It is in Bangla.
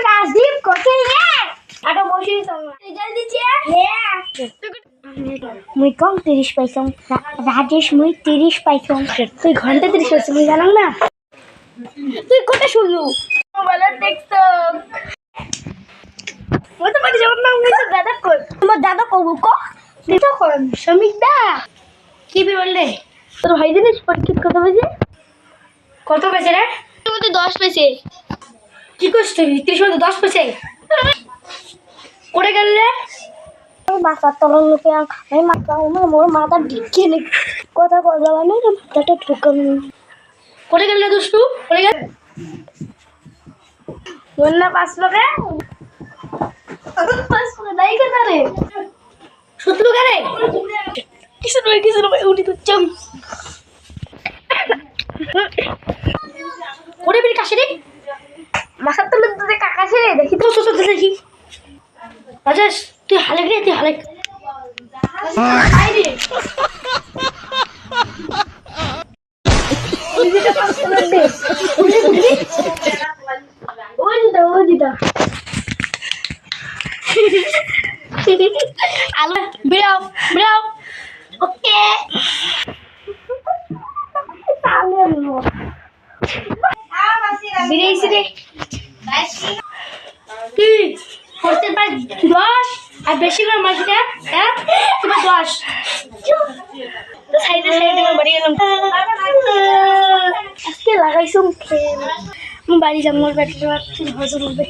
রাজদীপ কোথায় রে আটা বসে রেজাল্ট দিছে মুই কম 30 পাইছম রাজেশ মুই 30 পাইছম তুই ঘন্টা 30 পাইছম মুই জানাম না তুই কোটা শুনলু মোবাইলে দেখছো ওই তো বাড়ি যাব না মুই তো দাদা কই তোমার দাদা কবু কো তুই তো কোন সমীক দা কি বললে তোর ভাই জানিস পরীক্ষা কত পেয়েছে রে মধ্যে 10 পেয়েছে কি করছিস তুই 30 মধ্যে 10 পেয়েছে করে গেল রে মাথা তলার লোকে আর খাই মাথা মোর মাথা ঢিকে নে কথা কথা মানে মাথাটা ঠুকানো করে গেল রে দুষ্টু করে গেল বন্না পাস লোকে পাস করে নাই কথা রে শুধু করে কিছু নয় উঠি তো চম করে বিড়ি কাশে রে মাথার তলে তোদের কাকাছে রে দেখি তো দেখি রাজেশ তুই হালে রে তুই হালে আই রে ওই দিদা আলো বেরাও ওকে তাহলে বিরেইছি রে কি করতে পার 10 আর বেশি করে মাসটা হ্যাঁ তোমার 10 তো সাইডে বাড়ি গেলাম আজকে লাগাইছুম বাড়ি যাবো মোর ব্যাটারি হজম হবে